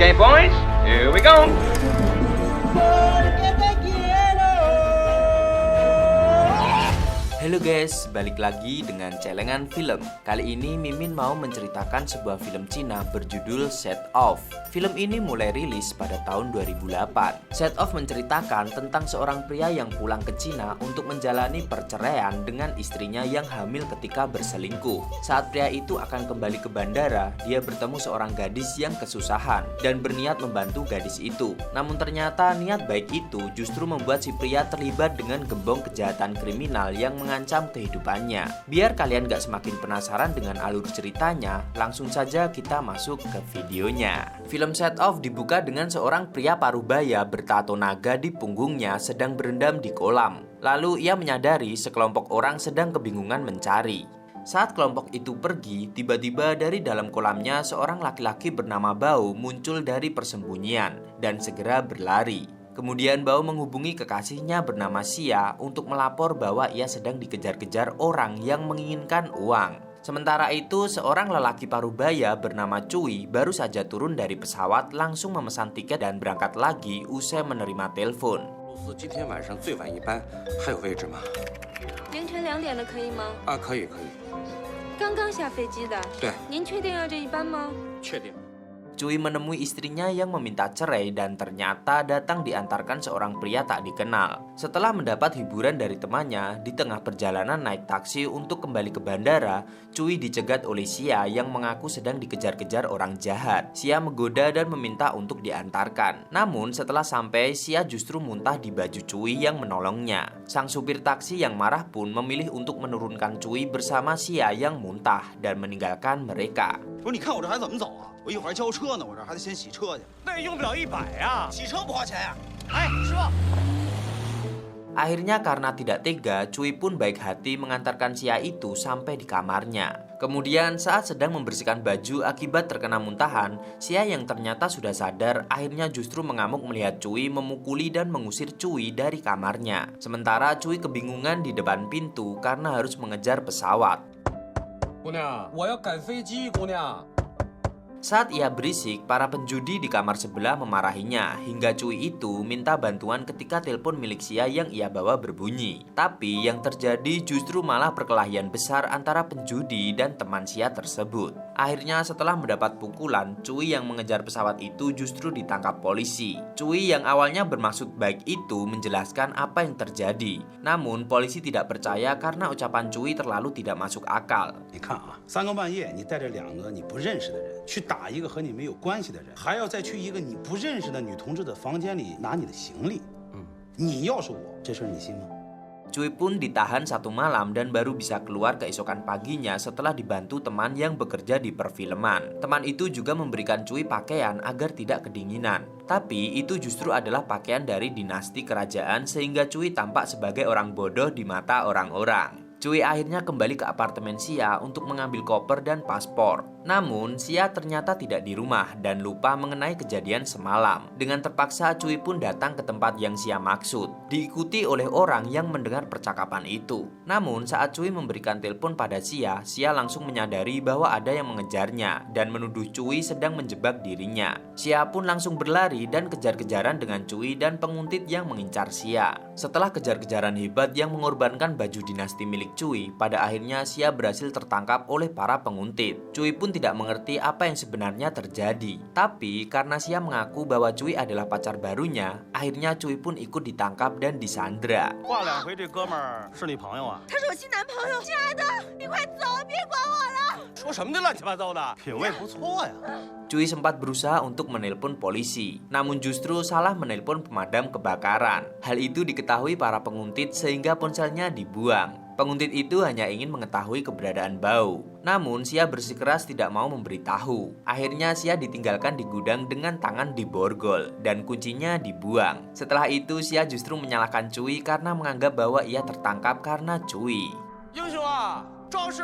Okay, boys, here we go. Halo guys, balik lagi dengan celengan film. Kali ini Mimin mau menceritakan sebuah film Cina berjudul Set Off. Film ini mulai rilis pada tahun 2008. Set Off menceritakan tentang seorang pria yang pulang ke Cina untuk menjalani perceraian dengan istrinya yang hamil ketika berselingkuh. Saat pria itu akan kembali ke bandara, dia bertemu seorang gadis yang kesusahan dan berniat membantu gadis itu. Namun ternyata niat baik itu justru membuat si pria terlibat dengan gembong kejahatan kriminal yang mengancam kehidupannya. Biar kalian gak semakin penasaran dengan alur ceritanya, langsung saja kita masuk ke videonya. Film Set Off dibuka dengan seorang pria parubaya bertato naga di punggungnya sedang berendam di kolam. Lalu ia menyadari sekelompok orang sedang kebingungan mencari. Saat kelompok itu pergi, tiba-tiba dari dalam kolamnya seorang laki-laki bernama Bao muncul dari persembunyian dan segera berlari. Kemudian Bao menghubungi kekasihnya bernama Xia untuk melapor bahwa ia sedang dikejar-kejar orang yang menginginkan uang. Sementara itu, seorang lelaki parubaya bernama Cui baru saja turun dari pesawat langsung memesan tiket dan berangkat lagi usai menerima telepon. 今天晚上最晚一班，还有位置吗？凌晨2点的可以吗？可以。刚刚下飞机的。对。您确定要这一班吗？确定。 Cui menemui istrinya yang meminta cerai dan ternyata datang diantarkan seorang pria tak dikenal. Setelah mendapat hiburan dari temannya, di tengah perjalanan naik taksi untuk kembali ke bandara, Cui dicegat oleh Xia yang mengaku sedang dikejar-kejar orang jahat. Xia menggoda dan meminta untuk diantarkan. Namun setelah sampai, Xia justru muntah di baju Cui yang menolongnya. Sang supir taksi yang marah pun memilih untuk menurunkan Cui bersama Xia yang muntah dan meninggalkan mereka. 不是，你看我这还怎么走啊？我一会儿还交车呢，我这还得先洗车去。那也用不了100呀，洗车不花钱呀。哎，师傅。 Akhirnya karena tidak tega, Cui pun baik hati mengantarkan Xia itu sampai di kamarnya. Kemudian saat sedang membersihkan baju akibat terkena muntahan, Xia yang ternyata sudah sadar akhirnya justru mengamuk melihat Cui memukuli dan mengusir Cui dari kamarnya. Sementara Cui kebingungan di depan pintu karena harus mengejar pesawat. 姑娘，我要赶飞机，姑娘。 Saat ia berisik, para penjudi di kamar sebelah memarahinya hingga Cui itu minta bantuan ketika telepon milik Xia yang ia bawa berbunyi. Tapi yang terjadi justru malah perkelahian besar antara penjudi dan teman Xia tersebut. Akhirnya setelah mendapat pukulan, Cui yang mengejar pesawat itu justru ditangkap polisi. Cui yang awalnya bermaksud baik itu menjelaskan apa yang terjadi. Namun polisi tidak percaya karena ucapan Cui terlalu tidak masuk akal. 你看啊，3更半夜你带着2个你不认识的人去打一个和你没有关系的人，还要再去一个你不认识的女同志的房间里拿你的行李。你要是我，这事儿你信吗？ Cui pun ditahan 1 malam dan baru bisa keluar keesokan paginya setelah dibantu teman yang bekerja di perfilman. Teman itu juga memberikan Cui pakaian agar tidak kedinginan. Tapi itu justru adalah pakaian dari dinasti kerajaan sehingga Cui tampak sebagai orang bodoh di mata orang-orang. Cui akhirnya kembali ke apartemen Xia untuk mengambil koper dan paspor. Namun, Xia ternyata tidak di rumah dan lupa mengenai kejadian semalam. Dengan terpaksa, Cui pun datang ke tempat yang Xia maksud, diikuti oleh orang yang mendengar percakapan itu. Namun, saat Cui memberikan telepon pada Xia, Xia langsung menyadari bahwa ada yang mengejarnya dan menuduh Cui sedang menjebak dirinya. Xia pun langsung berlari dan kejar-kejaran dengan Cui dan penguntit yang mengincar Xia. Setelah kejar-kejaran hebat yang mengorbankan baju dinasti milik Cui, pada akhirnya Xia berhasil tertangkap oleh para penguntit. Cui pun tidak mengerti apa yang sebenarnya terjadi. Tapi karena Xia mengaku bahwa Cui adalah pacar barunya, akhirnya Cui pun ikut ditangkap dan disandra. 挂2回，这哥们儿是你朋友啊？他是我新男朋友，亲爱的，你快走，别管我了。说什么呢，乱七八糟的，品味不错呀。 Cui sempat berusaha untuk menelpon polisi, namun justru salah menelpon pemadam kebakaran. Hal itu diketahui para penguntit sehingga ponselnya dibuang. Penguntit itu hanya ingin mengetahui keberadaan Bao. Namun Xia bersikeras tidak mau memberitahu. Akhirnya Xia ditinggalkan di gudang dengan tangan diborgol dan kuncinya dibuang. Setelah itu Xia justru menyalahkan Cui karena menganggap bahwa ia tertangkap karena Cui. 英雄啊，赵师，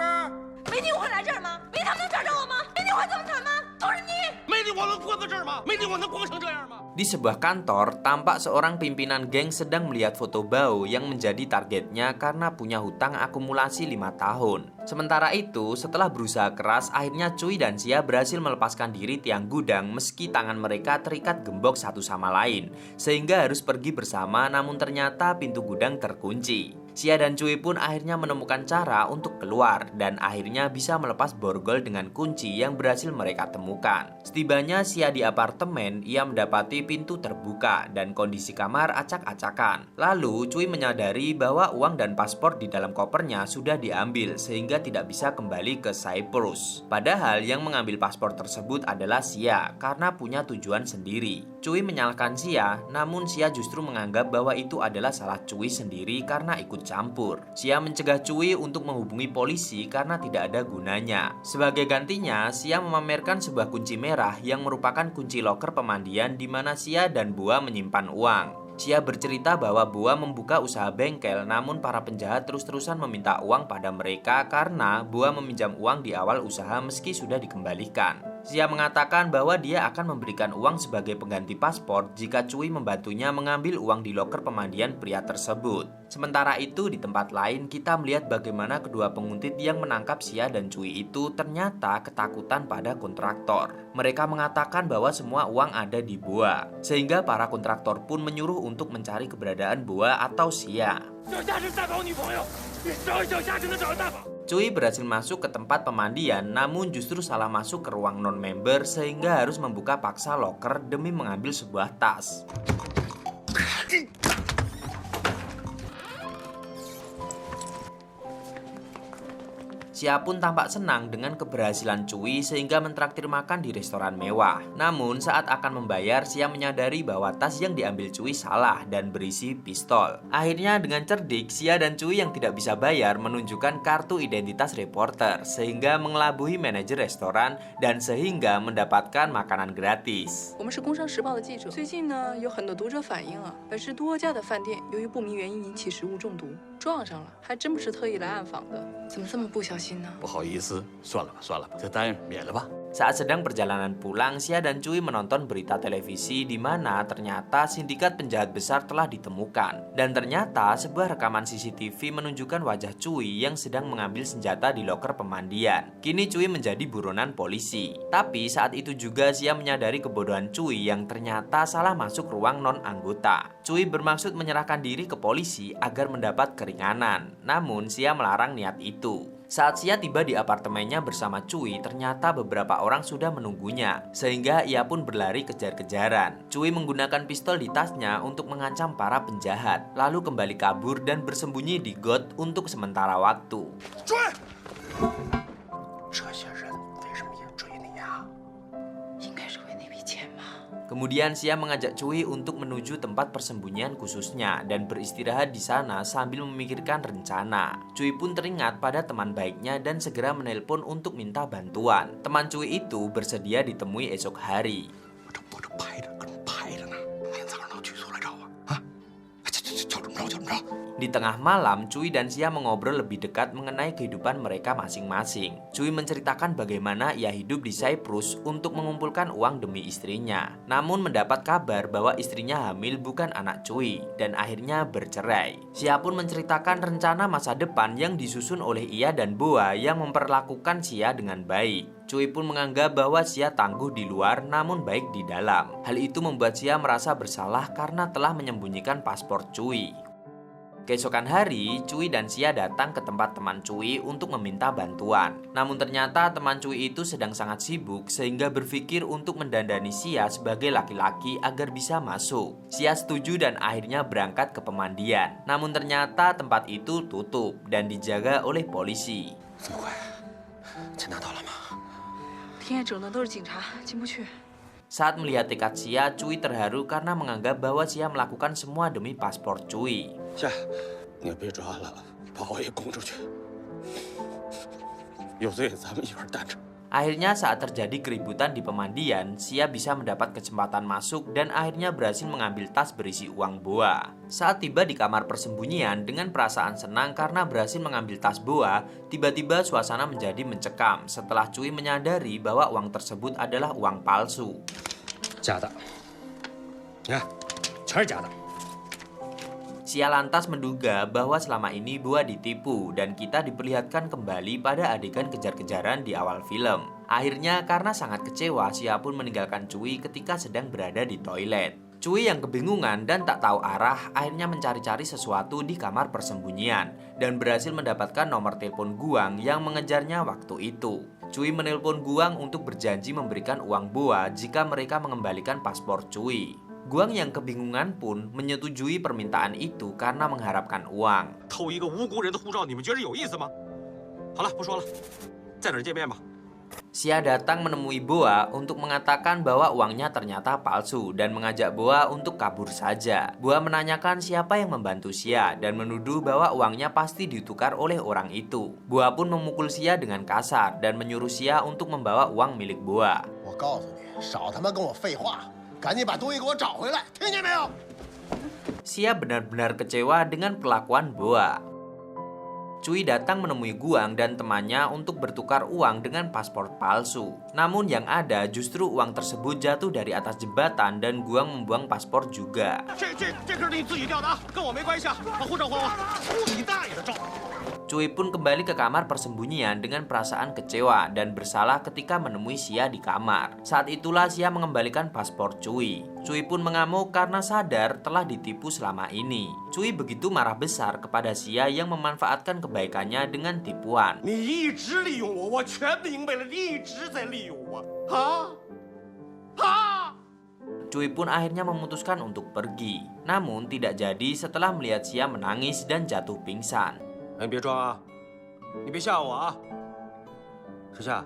没听我会来这儿吗？没他们能找着我吗？没听我会这么惨吗？都是你！ 没听我能关在这儿吗？没听我能光成这样吗？ Di sebuah kantor, tampak seorang pimpinan geng sedang melihat foto Bao yang menjadi targetnya karena punya hutang akumulasi 5 tahun. Sementara itu, setelah berusaha keras, akhirnya Cui dan Xia berhasil melepaskan diri tiang gudang meski tangan mereka terikat gembok satu sama lain, sehingga harus pergi bersama namun ternyata pintu gudang terkunci. Xia dan Cui pun akhirnya menemukan cara untuk keluar dan akhirnya bisa melepas borgol dengan kunci yang berhasil mereka temukan. Setibanya Xia di apartemen, ia mendapati pintu terbuka dan kondisi kamar acak-acakan. Lalu Cui menyadari bahwa uang dan paspor di dalam kopernya sudah diambil sehingga tidak bisa kembali ke Cyprus. Padahal yang mengambil paspor tersebut adalah Xia karena punya tujuan sendiri. Cui menyalahkan Xia, namun Xia justru menganggap bahwa itu adalah salah Cui sendiri karena ikut campur. Xia mencegah Cui untuk menghubungi polisi karena tidak ada gunanya. Sebagai gantinya, Xia memamerkan sebuah kunci merah yang merupakan kunci loker pemandian di mana Xia dan Bua menyimpan uang. Xia bercerita bahwa Bua membuka usaha bengkel, namun para penjahat terus-terusan meminta uang pada mereka karena Bua meminjam uang di awal usaha meski sudah dikembalikan. Xia mengatakan bahwa dia akan memberikan uang sebagai pengganti paspor jika Cui membantunya mengambil uang di loker pemandian pria tersebut. Sementara itu, di tempat lain kita melihat bagaimana kedua penguntit yang menangkap Xia dan Cui itu ternyata ketakutan pada kontraktor. Mereka mengatakan bahwa semua uang ada di Bua, sehingga para kontraktor pun menyuruh untuk mencari keberadaan Bua atau Xia. Cui berhasil masuk ke tempat pemandian, namun justru salah masuk ke ruang non-member sehingga harus membuka paksa loker demi mengambil sebuah tas. Xia pun tampak senang dengan keberhasilan Cui sehingga mentraktir makan di restoran mewah. Namun saat akan membayar, Xia menyadari bahwa tas yang diambil Cui salah dan berisi pistol. Akhirnya dengan cerdik, Xia dan Cui yang tidak bisa bayar menunjukkan kartu identitas reporter sehingga mengelabui manajer restoran dan sehingga mendapatkan makanan gratis. 我们是工商时报的记者，最近呢有很多读者反映啊，本市多家的饭店由于不明原因引起食物中毒，撞上了，还真不是特意来暗访的，怎么这么不小心呢？ 不好意思，算了吧，算了吧，这单免了吧。 Saat sedang perjalanan pulang, Xia dan Cui menonton berita televisi di mana ternyata sindikat penjahat besar telah ditemukan. Dan ternyata sebuah rekaman CCTV menunjukkan wajah Cui yang sedang mengambil senjata di loker pemandian. Kini Cui menjadi buronan polisi. Tapi saat itu juga Xia menyadari kebodohan Cui yang ternyata salah masuk ruang non-anggota. Cui bermaksud menyerahkan diri ke polisi agar mendapat keringanan. Namun Xia melarang niat itu. Saat Xia tiba di apartemennya bersama Cui, ternyata beberapa orang sudah menunggunya, sehingga ia pun berlari kejar-kejaran. Cui menggunakan pistol di tasnya untuk mengancam para penjahat, lalu kembali kabur dan bersembunyi di got untuk sementara waktu. Cui! 这些人为什么也追你呀？ 应该是为那笔钱吧。 Kemudian Xia mengajak Cui untuk menuju tempat persembunyian khususnya dan beristirahat di sana sambil memikirkan rencana. Cui pun teringat pada teman baiknya dan segera menelpon untuk minta bantuan. Teman Cui itu bersedia ditemui esok hari. 我这排着，跟着排着呢。明天早上到剧组来找我啊！叫这么着，叫这么着。 Di tengah malam, Cui dan Xia mengobrol lebih dekat mengenai kehidupan mereka masing-masing. Cui menceritakan bagaimana ia hidup di Cyprus untuk mengumpulkan uang demi istrinya. Namun mendapat kabar bahwa istrinya hamil bukan anak Cui dan akhirnya bercerai. Xia pun menceritakan rencana masa depan yang disusun oleh ia dan Boa yang memperlakukan Xia dengan baik. Cui pun menganggap bahwa Xia tangguh di luar namun baik di dalam. Hal itu membuat Xia merasa bersalah karena telah menyembunyikan paspor Cui. Keesokan hari, Cui dan Xia datang ke tempat teman Cui untuk meminta bantuan. Namun ternyata teman Cui itu sedang sangat sibuk sehingga berpikir untuk mendandani Xia sebagai laki-laki agar bisa masuk. Xia setuju dan akhirnya berangkat ke pemandian. Namun ternyata tempat itu tutup dan dijaga oleh polisi. 这么快，钱拿到了吗？ 天眼整的都是警察，进不去。 Saat melihat tekad Xia, Cui terharu karena menganggap bahwa Xia melakukan semua demi paspor Cui. 下，你别抓了，把我也供出去。有罪咱们一块担着。 Akhirnya saat terjadi keributan di pemandian, Xia bisa mendapat kesempatan masuk dan akhirnya berhasil mengambil tas berisi uang Boa. Saat tiba di kamar persembunyian dengan perasaan senang karena berhasil mengambil tas Boa, tiba-tiba suasana menjadi mencekam setelah Cui menyadari bahwa uang tersebut adalah uang palsu. 假的，你看，全是假的。Xia lantas menduga bahwa selama ini Boa ditipu dan kita diperlihatkan kembali pada adegan kejar-kejaran di awal film. Akhirnya karena sangat kecewa, Xia pun meninggalkan Cui ketika sedang berada di toilet. Cui yang kebingungan dan tak tahu arah akhirnya mencari-cari sesuatu di kamar persembunyian dan berhasil mendapatkan nomor telepon Guang yang mengejarnya waktu itu. Cui menelpon Guang untuk berjanji memberikan uang Boa jika mereka mengembalikan paspor Cui. Guang yang kebingungan pun menyetujui permintaan itu karena mengharapkan uang. 偷一个无辜人的护照，你们觉得有意思吗？好了，不说了，在哪儿见面吧？ Xia datang menemui Boa untuk mengatakan bahwa uangnya ternyata palsu dan mengajak Boa untuk kabur saja. Boa menanyakan siapa yang membantu Xia dan menuduh bahwa uangnya pasti ditukar oleh orang itu. Boa pun memukul Xia dengan kasar dan menyuruh Xia untuk membawa uang milik Boa. 我告诉你，少他妈跟我废话，赶紧把东西给我找回来，听见没有？ Xia benar-benar kecewa dengan perlakuan Boa. Cui datang menemui Guang dan temannya untuk bertukar uang dengan paspor palsu. Namun yang ada justru uang tersebut jatuh dari atas jembatan dan Guang membuang paspor juga. 这可是你自己掉的啊，跟我没关系啊！把护照还我！出你大爷的照！ Cui pun kembali ke kamar persembunyian dengan perasaan kecewa dan bersalah ketika menemui Xia di kamar. Saat itulah Xia mengembalikan paspor Cui. Cui pun mengamuk karena sadar telah ditipu selama ini. Cui begitu marah besar kepada Xia yang memanfaatkan kebaikannya dengan tipuan. 你一直利用我，我全明白了，你一直在利用我啊啊！ Cui pun akhirnya memutuskan untuk pergi. Namun tidak jadi setelah melihat Xia menangis dan jatuh pingsan. 哎，你别装啊！你别吓我啊！小夏，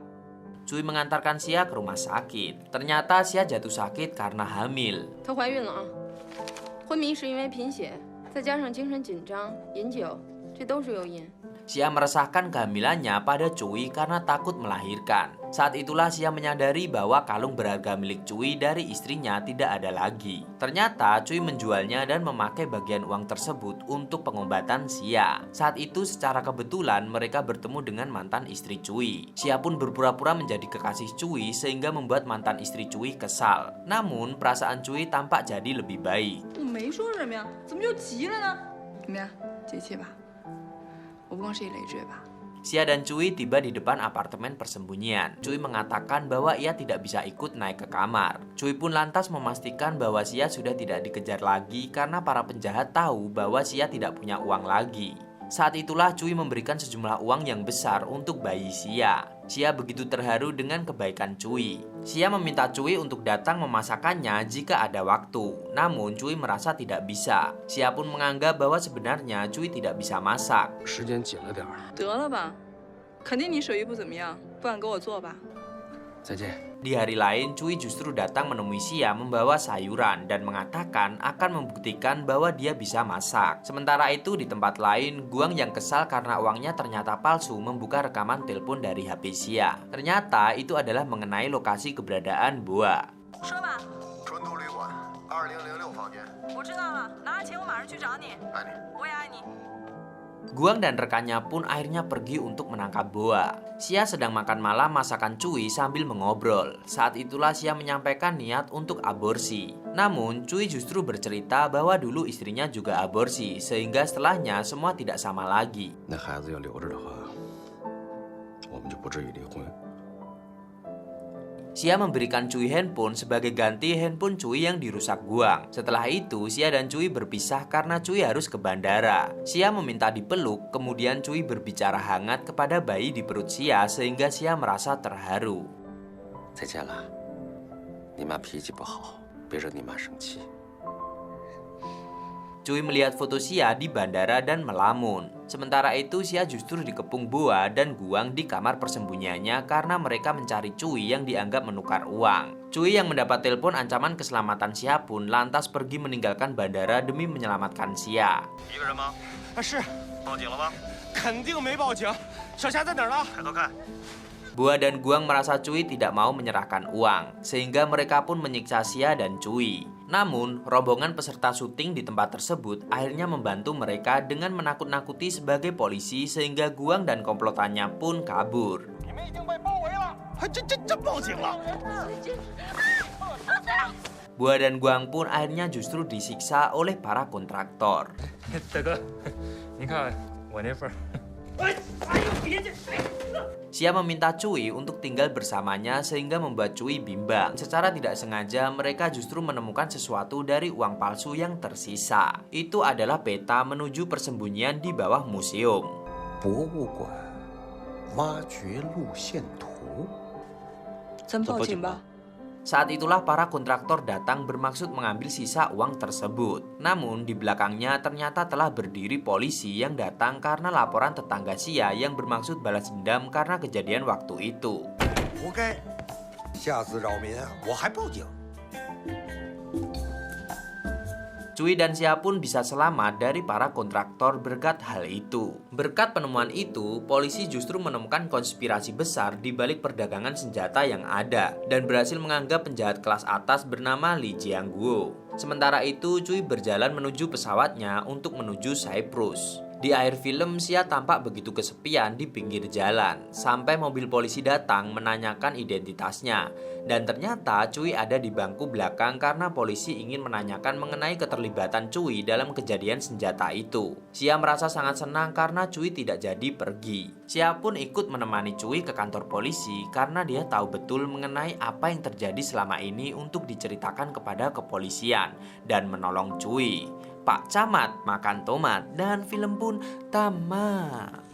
Cui mengantarkan Xia ke rumah sakit. Ternyata Xia jatuh sakit karena hamil. 她怀孕了啊，昏迷是因为贫血，再加上精神紧张、饮酒，这都是诱因。 Xia meresahkan kehamilannya pada Cui karena takut melahirkan. Saat itulah Xia menyadari bahwa kalung berharga milik Cui dari istrinya tidak ada lagi. Ternyata Cui menjualnya dan memakai bagian uang tersebut untuk pengobatan Xia. Saat itu secara kebetulan mereka bertemu dengan mantan istri Cui. Xia pun berpura-pura menjadi kekasih Cui sehingga membuat mantan istri Cui kesal. Namun perasaan Cui tampak jadi lebih baik. 我没说什么呀，怎么就急了呢？怎么样，解气吧？我不光是一累赘吧？ Xia dan Cui tiba di depan apartemen persembunyian. Cui mengatakan bahwa ia tidak bisa ikut naik ke kamar. Cui pun lantas memastikan bahwa Xia sudah tidak dikejar lagi karena para penjahat tahu bahwa Xia tidak punya uang lagi. Saat itulah Cui memberikan sejumlah uang yang besar untuk bayi Xia. Xia begitu terharu dengan kebaikan Cui. Xia meminta Cui untuk datang memasakkannya jika ada waktu. Namun Cui merasa tidak bisa. Xia pun menganggap bahwa sebenarnya Cui tidak bisa masak. 时间紧了点儿，得了吧，肯定你手艺不怎么样，不敢给我做吧？ 再见。 Di hari lain, Cui justru datang menemui Xia membawa sayuran dan mengatakan akan membuktikan bahwa dia bisa masak. Sementara itu di tempat lain, Guang yang kesal karena uangnya ternyata palsu membuka rekaman telepon dari HP Xia. Ternyata itu adalah mengenai lokasi keberadaan Boa. 说吧，春都旅馆2006房间，我知道了，拿着钱我马上去找你，爱你。我也爱你。 Guang dan rekannya pun akhirnya pergi untuk menangkap Boa. Xia sedang makan malam masakan Cui sambil mengobrol. Saat itulah Xia menyampaikan niat untuk aborsi. Namun Cui justru bercerita bahwa dulu istrinya juga aborsi, sehingga setelahnya semua tidak sama lagi. 那孩子要留着的话，我们就不至于离婚。 Xia memberikan Cui handphone sebagai ganti handphone Cui yang dirusak Guang. Setelah itu, Xia dan Cui berpisah karena Cui harus ke bandara. Xia meminta dipeluk, kemudian Cui berbicara hangat kepada bayi di perut Xia sehingga Xia merasa terharu. 再见了，你妈脾气不好，别惹你妈生气。 Cui melihat foto Xia di bandara dan melamun. Sementara itu Xia justru dikepung Boa dan Guang di kamar persembunyiannya karena mereka mencari Cui yang dianggap menukar uang. Cui yang mendapat telepon ancaman keselamatan Xia pun lantas pergi meninggalkan bandara demi menyelamatkan Xia. 一个人吗？啊，是。报警了吗？肯定没报警。小霞在哪儿呢？抬头看。 Boa dan Guang merasa Cui tidak mau menyerahkan uang, sehingga mereka pun menyiksa Xia dan Cui. Namun, rombongan peserta syuting di tempat tersebut akhirnya membantu mereka dengan menakut-nakuti sebagai polisi sehingga Guang dan komplotannya pun kabur. 你们已经被包围了，还真报警了。Bua dan Guang pun akhirnya justru disiksa oleh para kontraktor. 大哥，你看我那份儿。 Xia meminta Cui untuk tinggal bersamanya sehingga membuat Cui bimbang. Secara tidak sengaja mereka justru menemukan sesuatu dari uang palsu yang tersisa. Itu adalah peta menuju persembunyian di bawah museum. 博物馆挖掘路线图。咱报警吧。 Saat itulah para kontraktor datang bermaksud mengambil sisa uang tersebut. Namun di belakangnya ternyata telah berdiri polisi yang datang karena laporan tetangga Xia yang bermaksud balas dendam karena kejadian waktu itu. 活该，下次扰民我还报警。 Cui dan Xia pun bisa selamat dari para kontraktor berkat hal itu. Berkat penemuan itu, polisi justru menemukan konspirasi besar di balik perdagangan senjata yang ada dan berhasil menganggap penjahat kelas atas bernama Li Jiangguo. Sementara itu, Cui berjalan menuju pesawatnya untuk menuju Cyprus. Di akhir film, Xia tampak begitu kesepian di pinggir jalan, sampai mobil polisi datang menanyakan identitasnya. Dan ternyata Cui ada di bangku belakang karena polisi ingin menanyakan mengenai keterlibatan Cui dalam kejadian senjata itu. Xia merasa sangat senang karena Cui tidak jadi pergi. Xia pun ikut menemani Cui ke kantor polisi karena dia tahu betul mengenai apa yang terjadi selama ini untuk diceritakan kepada kepolisian dan menolong Cui. Pak Camat makan tomat dan film pun tamat.